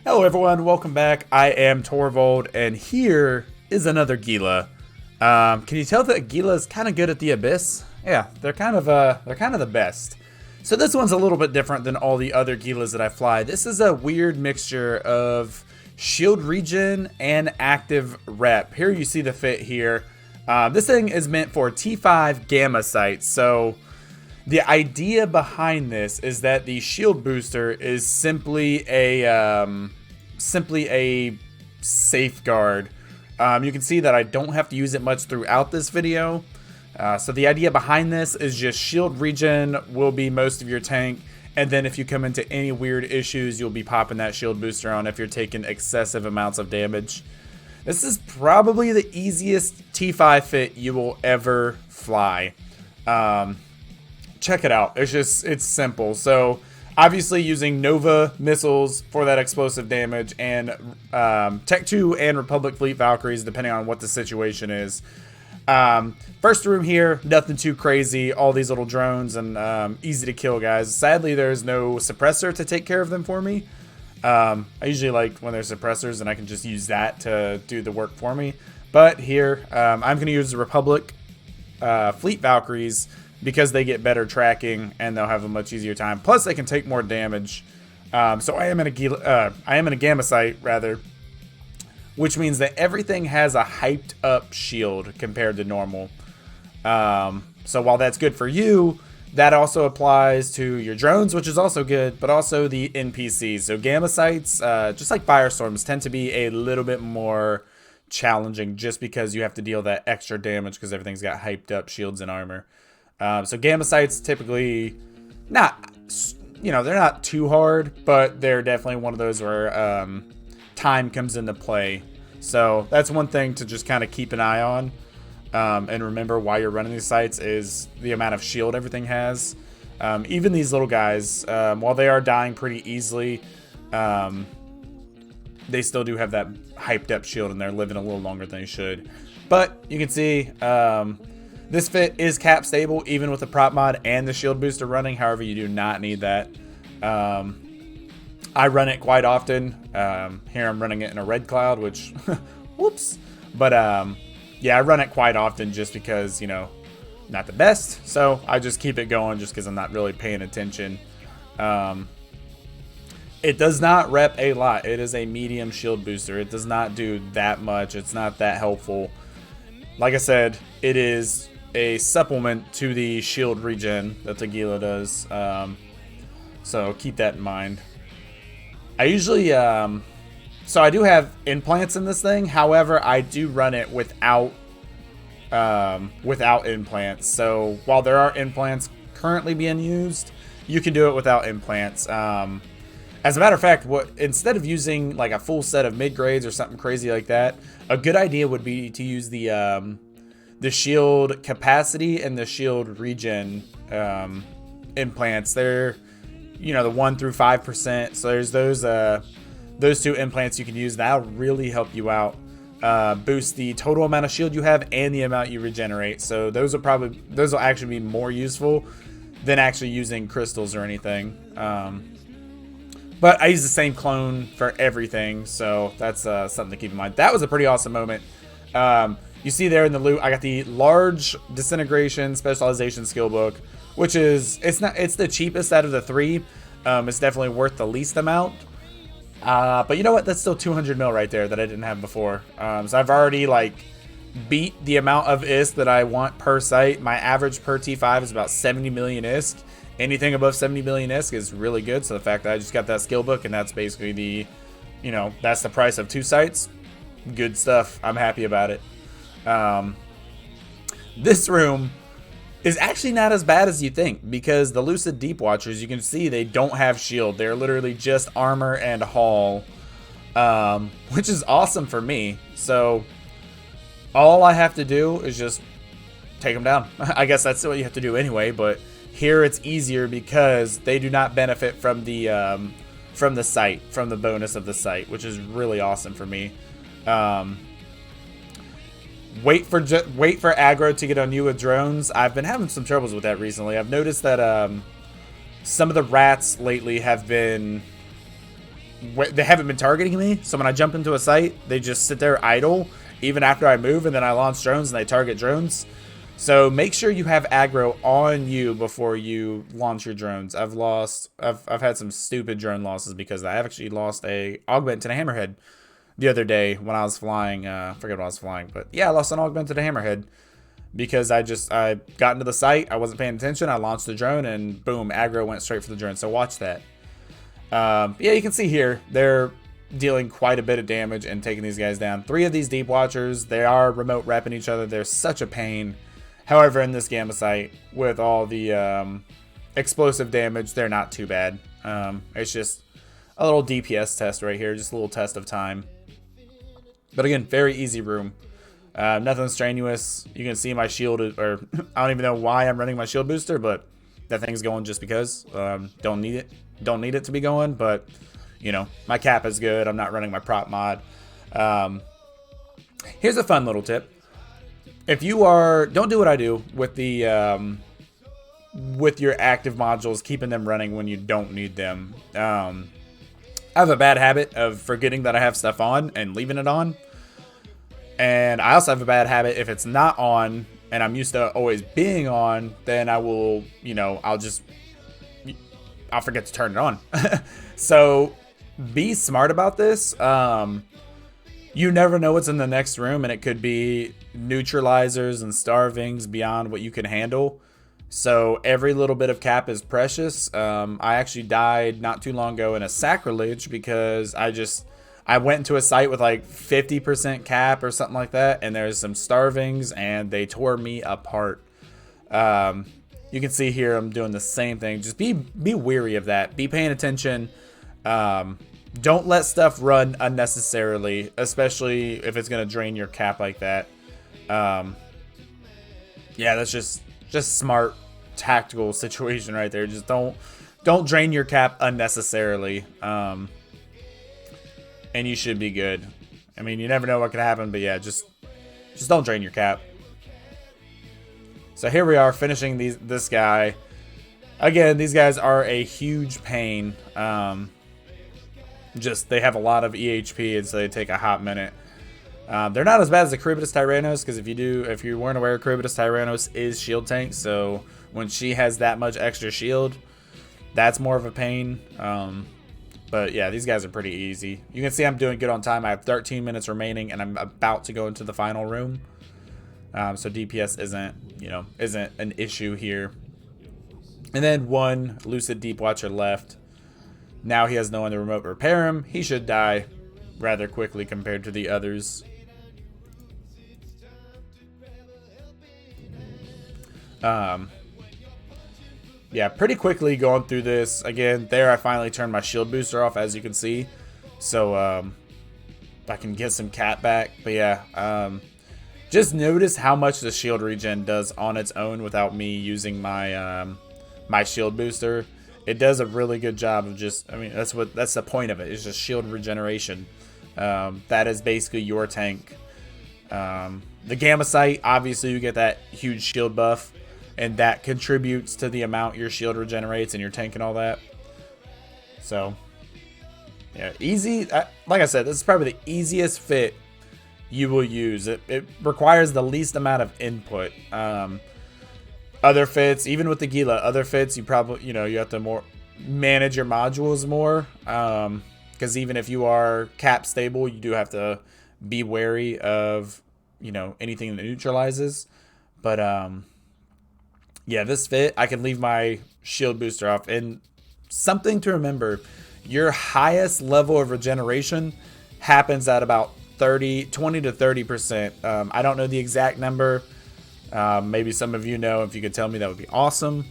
Hello everyone, welcome back. I am Torvald, and here is another Gila. Can you tell that Gila is kind of good at the Abyss? Yeah, they're kind of the best. So this one's a little bit different than all the other Gilas that I fly. This is a weird mixture of shield regen and active rep. Here you see the fit here. This thing is meant for T5 Gamma sites. So the idea behind this is that the shield booster is simply a safeguard. You can see that I don't have to use it much throughout this video. So the idea behind this is just shield regen will be most of your tank, and then if you come into any weird issues, you'll be popping that shield booster on if you're taking excessive amounts of damage. This is probably the easiest T5 fit you will ever fly. Check it out. It's simple. So obviously using Nova missiles for that explosive damage, and Tech 2 and Republic Fleet Valkyries, depending on what the situation is. First room here, nothing too crazy. All these little drones and easy to kill guys. Sadly, there's no suppressor to take care of them for me. I usually like when there's suppressors and I can just use that to do the work for me. But here, I'm going to use the Republic Fleet Valkyries because they get better tracking and they'll have a much easier time. Plus, they can take more damage. So I am in a Gamma site rather, which means that everything has a hyped up shield compared to normal. So while that's good for you, that also applies to your drones, which is also good, but also the NPCs. So Gamma sites, just like Firestorms, tend to be a little bit more challenging just because you have to deal that extra damage because everything's got hyped up shields and armor. So Gamma sites typically they're not too hard, but they're definitely one of those where time comes into play. So that's one thing to just kind of keep an eye on. And remember while you're running these sites is the amount of shield everything has. Even these little guys, while they are dying pretty easily, they still do have that hyped up shield and they're living a little longer than they should. But you can see this fit is cap stable even with the prop mod and the shield booster running. However, you do not need that. I run it quite often. Here I'm running it in a red cloud, which whoops. But yeah, I run it quite often just because, not the best. So I just keep it going just because I'm not really paying attention. It does not rep a lot. It is a medium shield booster. It does not do that much. It's not that helpful. Like I said, it is a supplement to the shield regen that the Gila does. So keep that in mind. I usually, so I do have implants in this thing. However, I do run it without implants. So while there are implants currently being used, you can do it without implants. As a matter of fact, instead of using like a full set of mid grades or something crazy like that, a good idea would be to use the shield capacity and the shield regen implants. They're the 1 through 5%. So there's those two implants you can use. That'll really help you out. Boost the total amount of shield you have and the amount you regenerate. So those will actually be more useful than actually using crystals or anything. But I use the same clone for everything, so that's something to keep in mind. That was a pretty awesome moment. You see there in the loot, I got the large disintegration specialization skill book, which is it's the cheapest out of the three. It's definitely worth the least amount. But you know what? That's still 200 mil right there that I didn't have before. So I've already beat the amount of ISK that I want per site. My average per T5 is about 70 million ISK. Anything above 70 million ISK is really good. So the fact that I just got that skill book and that's basically that's the price of 2 sites. Good stuff. I'm happy about it. This room is actually not as bad as you think because the Lucid Deep Watchers, you can see they don't have shield. They're literally just armor and hull, which is awesome for me. So all I have to do is just take them down. I guess that's what you have to do anyway, but here it's easier because they do not benefit from the site, from the bonus of the site, which is really awesome for me. Wait for aggro to get on you with drones. I've been having some troubles with that recently. I've noticed that some of the rats lately have been they haven't been targeting me. So when I jump into a site, they just sit there idle even after I move, and then I launch drones and they target drones. So make sure you have aggro on you before you launch your drones. I've had some stupid drone losses because I actually lost a augment to the hammerhead the other day when I was flying. I forget what I was flying, but yeah, I lost an augment to the hammerhead because I got into the site, I wasn't paying attention, I launched the drone, and boom, aggro went straight for the drone. So watch that. Yeah, you can see here they're dealing quite a bit of damage and taking these guys down. 3 of these deep watchers, they are remote repping each other. They're such a pain. However, in this Gamma site, with all the explosive damage, they're not too bad. It's just a little DPS test right here, just a little test of time. But again, very easy room. Nothing strenuous. You can see my shield, or I don't even know why I'm running my shield booster, but that thing's going just because. Don't need it. Don't need it to be going, but you know, my cap is good. I'm not running my prop mod. Here's a fun little tip. If you don't do what I do with the with your active modules, keeping them running when you don't need them. I have a bad habit of forgetting that I have stuff on and leaving it on. And I also have a bad habit, if it's not on and I'm used to always being on, then I will, you know, I'll forget to turn it on. So be smart about this. You never know what's in the next room, and it could be neutralizers and starvings beyond what you can handle. So every little bit of cap is precious. I actually died not too long ago in a sacrilege because I went into a site with like 50% cap or something like that, and there's some starvings, and they tore me apart. You can see here I'm doing the same thing. Just be wary of that. Be paying attention. Don't let stuff run unnecessarily, especially if it's going to drain your cap like that. Yeah, that's just smart tactical situation right there. Just don't drain your cap unnecessarily. And you should be good. I mean, you never know what could happen, but yeah, just don't drain your cap. So here we are finishing this guy. Again, these guys are a huge pain. They have a lot of EHP, and so they take a hot minute. They're not as bad as the Charybdis Tyrannos, because if you weren't aware, Charybdis Tyrannos is shield tank, so when she has that much extra shield, that's more of a pain. But yeah, these guys are pretty easy. You can see I'm doing good on time. I have 13 minutes remaining, and I'm about to go into the final room. So DPS isn't an issue here. And then one Lucid Deep Watcher left. Now he has no one to remote repair him. He should die rather quickly compared to the others. Yeah, pretty quickly going through this. Again, there I finally turned my shield booster off, as you can see. So I can get some cap back. But yeah, just notice how much the shield regen does on its own without me using my my shield booster. It does a really good job of that's the point of it. It's just shield regeneration. That is basically your tank. The Gamma site, obviously you get that huge shield buff, and that contributes to the amount your shield regenerates and your tank and all that. So yeah, easy. Like I said, this is probably the easiest fit you will use. It requires the least amount of input. Other fits, even with the Gila, other fits you probably, you have to manage your modules more, because even if you are cap stable, you do have to be wary of anything that neutralizes. But yeah, this fit, I can leave my shield booster off. And something to remember, your highest level of regeneration happens at about 20 to 30%. I don't know the exact number. Maybe some of you know. If you could tell me, that would be awesome.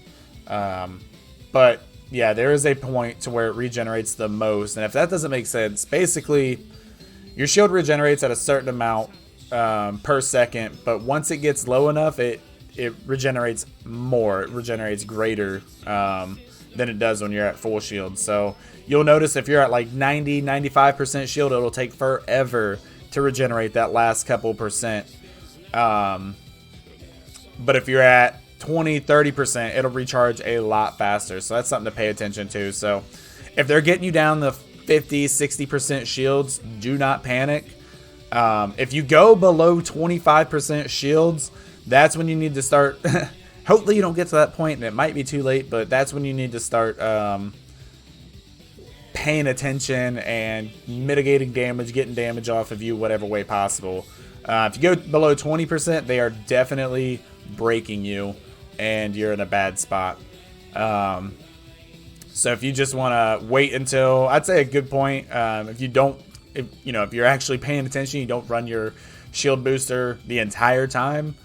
But yeah, there is a point to where it regenerates the most, and if that doesn't make sense, basically your shield regenerates at a certain amount per second, but once it gets low enough, it regenerates more. It regenerates greater than it does when you're at full shield. So you'll notice if you're at like 90-95% shield, it'll take forever to regenerate that last couple percent. But if you're at 20-30%, it'll recharge a lot faster. So that's something to pay attention to. So if they're getting you down 50, 60% shields, do not panic. If you go below 25% shields, that's when you need to start. Hopefully you don't get to that point, and it might be too late, but that's when you need to start paying attention and mitigating damage, getting damage off of you whatever way possible. If you go below 20%, they are definitely breaking you, and you're in a bad spot. So if you just want to wait until, I'd say a good point, if you're actually paying attention, you don't run your shield booster the entire time,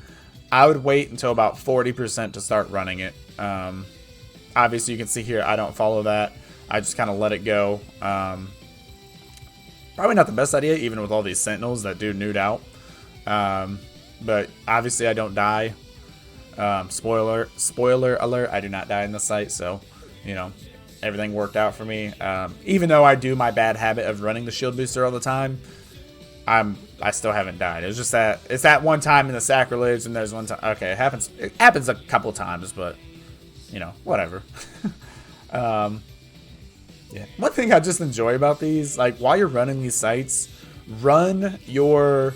I would wait until about 40% to start running it. Obviously, you can see here, I don't follow that. I just kind of let it go. Probably not the best idea, even with all these sentinels that do nude out. But obviously, I don't die. Spoiler alert, I do not die in the site, so, everything worked out for me. Even though I do my bad habit of running the shield booster all the time, I still haven't died. It's just that it's that one time in the sacrilege, and there's one time. Okay, it happens a couple times, but whatever. Yeah. One thing I just enjoy about these, like while you're running these sites, run your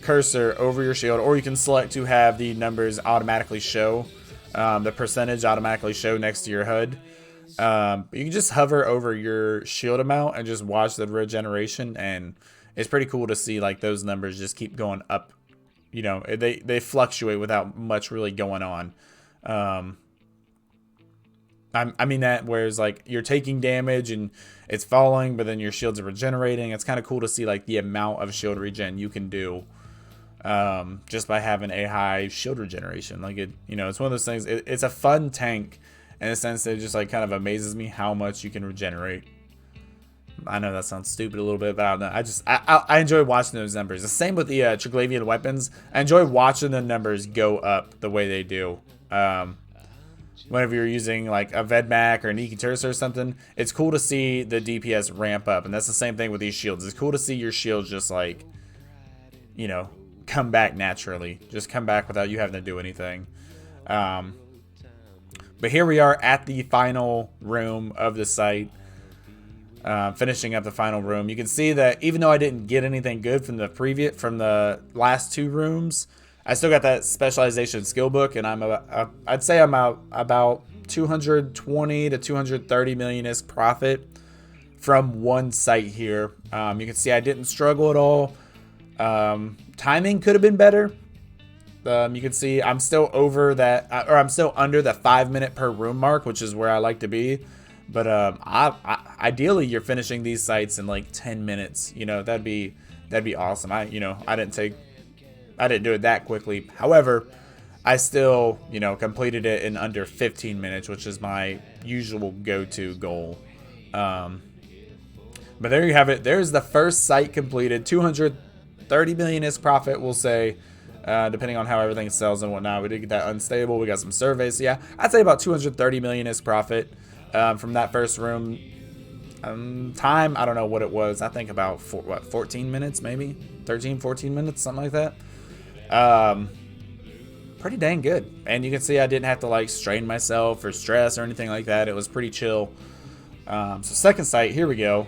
cursor over your shield, or you can select to have the numbers automatically show, the percentage automatically show next to your HUD. You can just hover over your shield amount and just watch the regeneration, and it's pretty cool to see like those numbers just keep going up. They fluctuate without much really going on. I mean that, whereas like you're taking damage and it's falling, but then your shields are regenerating. It's kind of cool to see like the amount of shield regen you can do just by having a high shield regeneration. Like it's one of those things. It's a fun tank in a sense that it just like kind of amazes me how much you can regenerate. I know that sounds stupid a little bit, but I don't know. I enjoy watching those numbers. The same with the Triglavian weapons. I enjoy watching the numbers go up the way they do. Whenever you're using like a Vedmak or an Ekitursa or something, it's cool to see the DPS ramp up. And that's the same thing with these shields. It's cool to see your shields just like, come back naturally. Just come back without you having to do anything. But here we are at the final room of the site. Finishing up the final room. You can see that even though I didn't get anything good from the last two rooms, I still got that specialization skill book, and I'd say I'm about 220 to 230 million ISK profit from one site here. You can see I didn't struggle at all. Timing could have been better. You can see I'm still over that, or I'm still under the 5 minute per room mark, which is where I like to be. But ideally, you're finishing these sites in like 10 minutes. That'd be awesome. I didn't do it that quickly. However, I still, completed it in under 15 minutes, which is my usual go-to goal. But there you have it. There's the first site completed. 230 million ISK profit, we'll say, depending on how everything sells and whatnot. We did get that unstable. We got some surveys. So yeah, I'd say about 230 million ISK profit from that first room. Time, I don't know what it was. I think about 14 minutes, maybe 13, 14 minutes, something like that. Pretty dang good. And you can see I didn't have to like strain myself or stress or anything like that. It was pretty chill. So second site, here we go.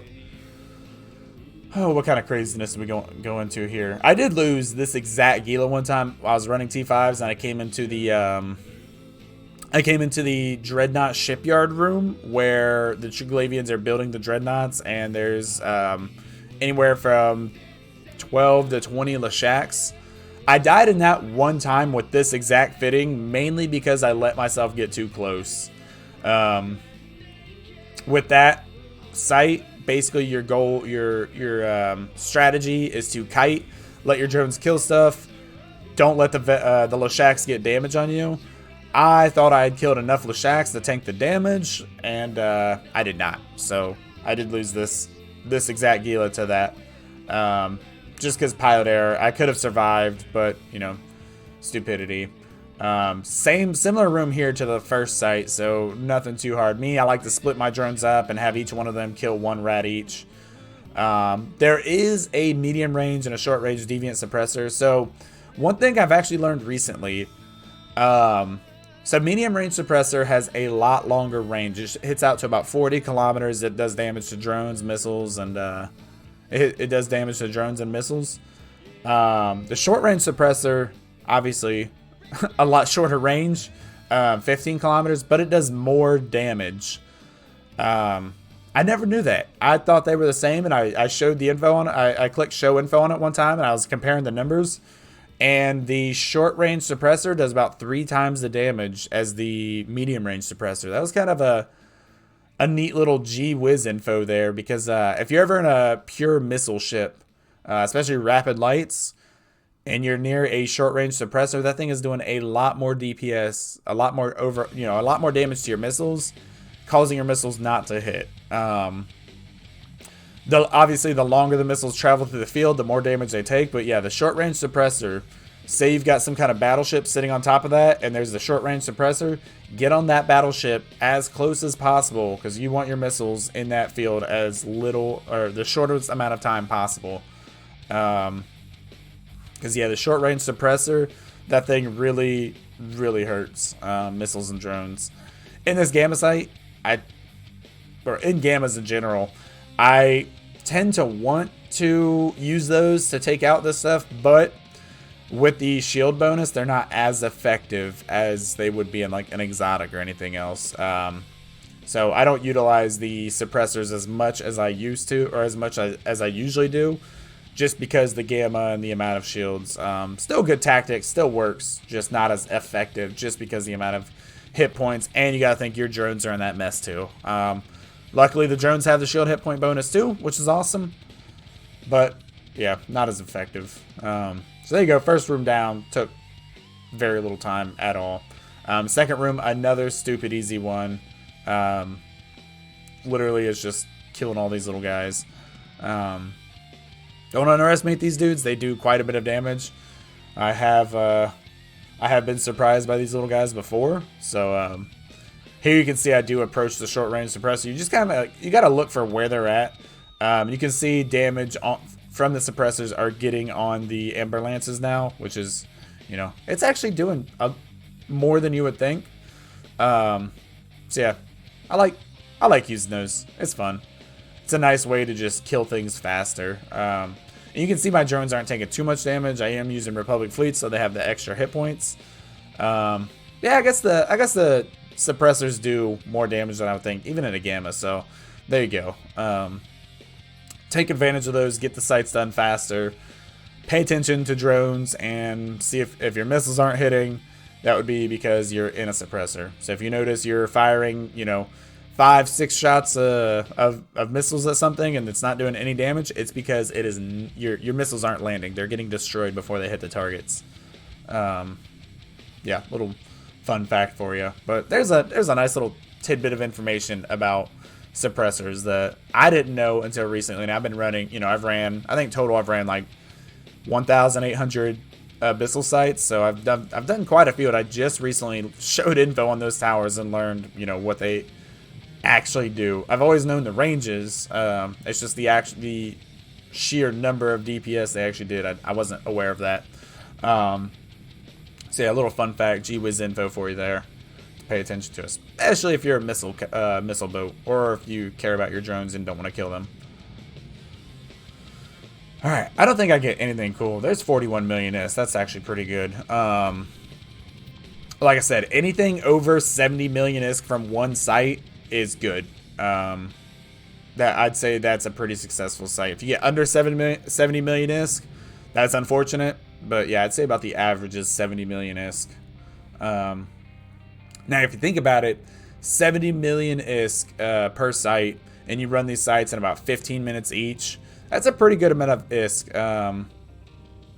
Oh, what kind of craziness did we go into here? I did lose this exact Gila one time while I was running T5s, and I came into the Dreadnought shipyard room where the Triglavians are building the Dreadnoughts, and there's anywhere from 12 to 20 Leshaks. I died in that one time with this exact fitting, mainly because I let myself get too close. With that site, basically your goal, your strategy is to kite, let your drones kill stuff, don't let the Leshaks get damage on you. I thought I had killed enough Leshaks to tank the damage, and I did not. So I did lose this exact Gila to that. Just because pilot error. I could have survived, but, stupidity. Similar room here to the first site, so nothing too hard. I like to split my drones up and have each one of them kill one rat each. There is a medium range and a short range deviant suppressor. So one thing I've actually learned recently, So medium range suppressor has a lot longer range. It hits out to about 40 kilometers. It does damage to drones, missiles, and it does damage to drones and missiles. The short range suppressor, obviously, a lot shorter range, 15 kilometers, but it does more damage. I never knew that. I thought they were the same, and I showed the info on it. I clicked show info on it one time, and I was comparing the numbers. And the short range suppressor does about 3 times the damage as the medium range suppressor. That was kind of a neat little gee whiz info there, because if you're ever in a pure missile ship, especially rapid lights, and you're near a short range suppressor, that thing is doing a lot more DPS, a lot more damage to your missiles, causing your missiles not to hit. Obviously, the longer the missiles travel through the field, the more damage they take. But yeah, the short range suppressor, say you've got some kind of battleship sitting on top of that, and there's the short range suppressor, get on that battleship as close as possible, because you want your missiles in that field as little, or the shortest amount of time possible. Because yeah, the short range suppressor, that thing really, really hurts missiles and drones. In this gamma site, or in gammas in general, I tend to want to use those to take out this stuff, but with the shield bonus, they're not as effective as they would be in like an exotic or anything else. So I don't utilize the suppressors as much as I used to, or as much as I usually do, just because the gamma and the amount of shields, still good tactics, still works, just not as effective, just because the amount of hit points, and you gotta think your drones are in that mess too. Luckily, the drones have the shield hit point bonus too, which is awesome. But yeah, not as effective. So there you go. First room down. Took very little time at all. Second room, another stupid easy one. Literally is just killing all these little guys. Don't underestimate these dudes. They do quite a bit of damage. I have been surprised by these little guys before. So here you can see I do approach the short range suppressor. You just you got to look for where they're at. You can see damage from the suppressors are getting on the Ember Lances now, which is, it's actually doing more than you would think. So yeah, I like using those. It's fun. It's a nice way to just kill things faster. And you can see my drones aren't taking too much damage. I am using Republic fleets, so they have the extra hit points. Yeah, I guess the suppressors do more damage than I would think, even in a gamma. So there you go. Take advantage of those. Get the sights done faster. Pay attention to drones and see if your missiles aren't hitting. That would be because you're in a suppressor. So if you notice you're firing, 5-6 shots of missiles at something and it's not doing any damage, it's because it is your missiles aren't landing. They're getting destroyed before they hit the targets. Yeah, little fun fact for you. But there's a nice little tidbit of information about suppressors that I didn't know until recently. And I've been running, I think total I've ran like 1,800 abyssal sites. So I've done quite a few, and I just recently showed info on those towers and learned, what they actually do. I've always known the ranges. It's just the sheer number of DPS they actually did. I wasn't aware of that. So yeah, a little fun fact, G-Wiz info for you there to pay attention to, especially if you're a missile boat, or if you care about your drones and don't want to kill them. All right, I don't think I get anything cool. There's 41 million ISK. That's actually pretty good. Like I said, anything over 70 million ISK from one site is good. That I'd say that's a pretty successful site. If you get under 70 million ISK, that's unfortunate. But yeah, I'd say about the average is 70 million ISK. Now, if you think about it, 70 million ISK per site, and you run these sites in about 15 minutes each, that's a pretty good amount of ISK.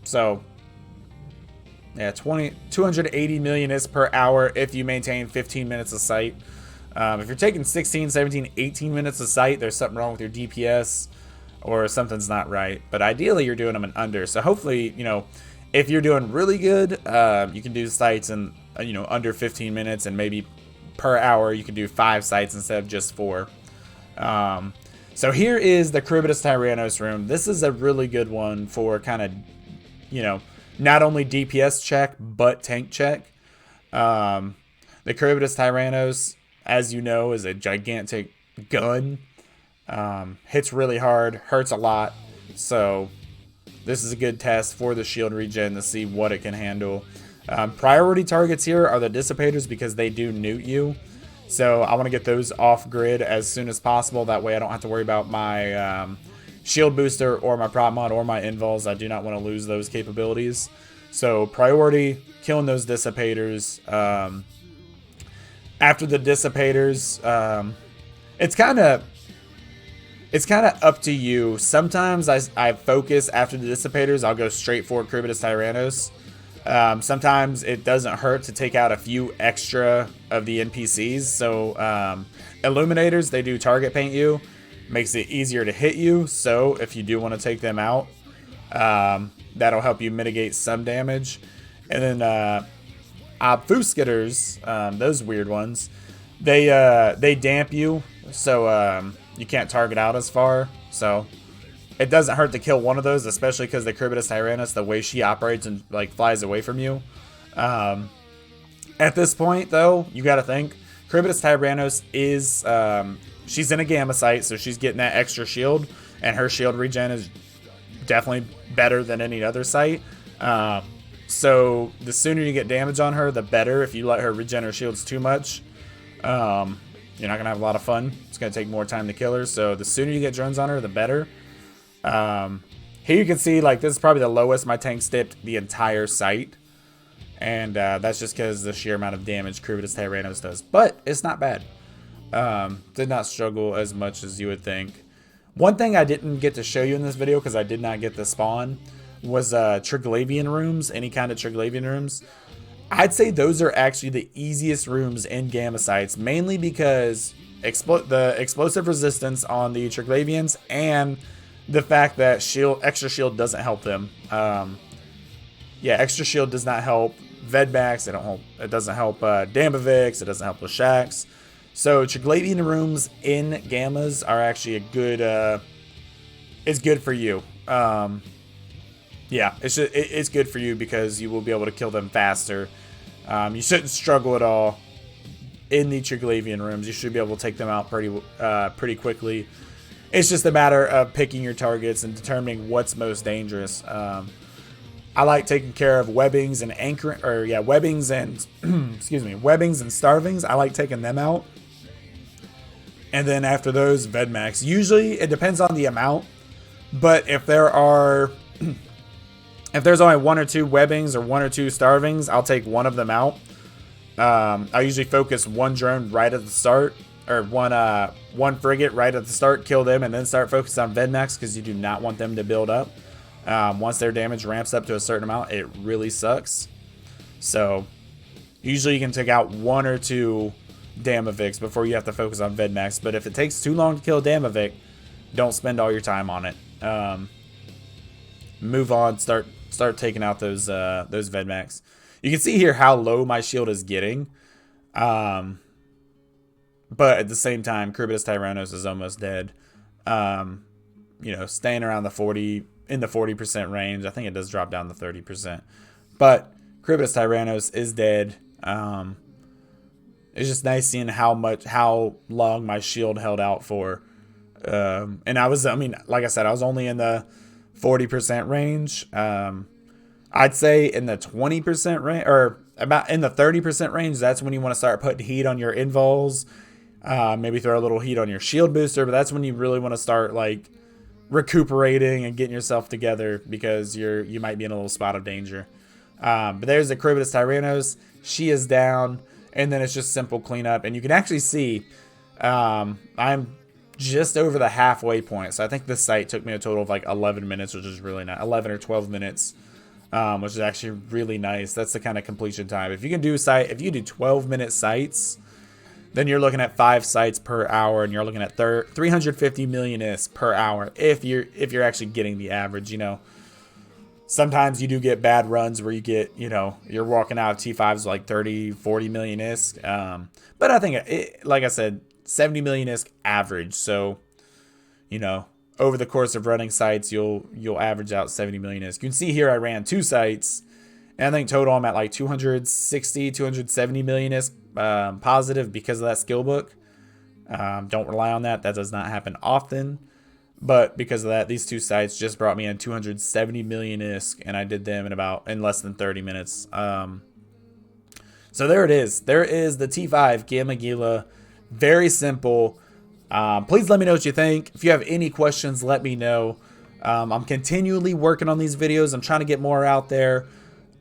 So, yeah, 280 million ISK per hour if you maintain 15 minutes a site. If you're taking 16, 17, 18 minutes a site, there's something wrong with your DPS, or something's not right. But ideally, you're doing them in under. So hopefully, if you're doing really good, you can do sites in, under 15 minutes, and maybe per hour you can do 5 sites instead of just 4. So here is the Charybdis Tyrannos room. This is a really good one for kind of, not only DPS check, but tank check. The Charybdis Tyrannos, as you know, is a gigantic gun. Hits really hard, hurts a lot. So this is a good test for the shield regen to see what it can handle. Priority targets here are the dissipators because they do newt you. So I want to get those off grid as soon as possible. That way I don't have to worry about my shield booster or my prop mod or my invuls. I do not want to lose those capabilities. So priority, killing those dissipators. After the dissipators, it's kind of up to you. Sometimes I focus after the dissipators. I'll go straight for Charybdis Tyrannos. Sometimes it doesn't hurt to take out a few extra of the NPCs. So illuminators, they do target paint you. Makes it easier to hit you. So if you do want to take them out, that'll help you mitigate some damage. And then obfuscators, those weird ones, they damp you. So you can't target out as far. So it doesn't hurt to kill one of those, especially because the Charybdis Tyrannos, the way she operates and like flies away from you. At this point, though, you got to think Charybdis Tyrannos is she's in a gamma site, so she's getting that extra shield, and her shield regen is definitely better than any other site. So the sooner you get damage on her, the better. If you let her regen her shields too much, you're not gonna have a lot of fun. It's gonna take more time to kill her. So the sooner you get drones on her, the better. Here you can see, like, this is probably the lowest my tank stepped the entire site. And that's just because the sheer amount of damage Charybdis Tyrannos does. But it's not bad. Did not struggle as much as you would think. One thing I didn't get to show you in this video because I did not get the spawn was Triglavian rooms, any kind of Triglavian rooms. I'd say those are actually the easiest rooms in gamma sites, mainly because the explosive resistance on the Triglavians and the fact that extra shield doesn't help them. Yeah, extra shield does not help Vedmax. It doesn't help Dambivix. It doesn't help the Shax. So Triglavian rooms in gammas are actually a good. It's good for you. Yeah, it's good for you because you will be able to kill them faster. You shouldn't struggle at all in the Triglavian rooms. You should be able to take them out pretty quickly. It's just a matter of picking your targets and determining what's most dangerous. I like taking care of webbings and webbings and excuse me, webbings and starvings. I like taking them out. And then after those, Vedmax. Usually it depends on the amount, but if there's only one or two webbings or one or two starvings, I'll take one of them out. I usually focus one drone right at the start, or one frigate right at the start, kill them, and then start focusing on Vedmax because you do not want them to build up. Once their damage ramps up to a certain amount, it really sucks. So usually you can take out one or two Damavix before you have to focus on Vedmax. But if it takes too long to kill Damavix, don't spend all your time on it. Move on. Start taking out those Vedmax. You can see here how low my shield is getting. But at the same time, Charybdis Tyrannos is almost dead. Staying around the 40% range. I think it does drop down to 30%. But Charybdis Tyrannos is dead. It's just nice seeing how long my shield held out for. And like I said, I was only in the 40% range. I'd say in the 20% range, or about in the 30% range, that's when you want to start putting heat on your invuls. Maybe throw a little heat on your shield booster, but that's when you really want to start like recuperating and getting yourself together because you might be in a little spot of danger. But there's the Charybdis Tyrannos. She is down, and then it's just simple cleanup. And you can actually see I'm just over the halfway point. So I think this site took me a total of like 11 minutes, which is really nice. 11 or 12 minutes, which is actually really nice. That's the kind of completion time. If you can do 12-minute sites, then you're looking at 5 sites per hour, and you're looking at 350 million ISK per hour if you're actually getting the average. Sometimes you do get bad runs where you get, you're walking out of T5s like 30, 40 million ISK. But I think, like I said, 70 million ISK average. So, over the course of running sites, you'll average out 70 million ISK. You can see here I ran 2 sites, And I think total I'm at like 260, 270 million is positive because of that skill book. Don't rely on that. That does not happen often. But because of that, these two sites just brought me in 270 million ISK, and I did them in less than 30 minutes. So there it is. There is the T5 Gamma Gila. Very simple. Please let me know what you think. If you have any questions, let me know. I'm continually working on these videos. I'm trying to get more out there.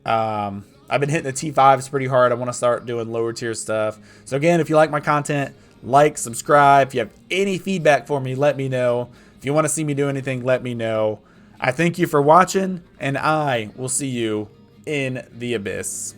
I've been hitting the T5s pretty hard. I want to start doing lower tier stuff. So again, if you like my content, like, subscribe. If you have any feedback for me, let me know. If you want to see me do anything, let me know. I thank you for watching, and I will see you in the abyss.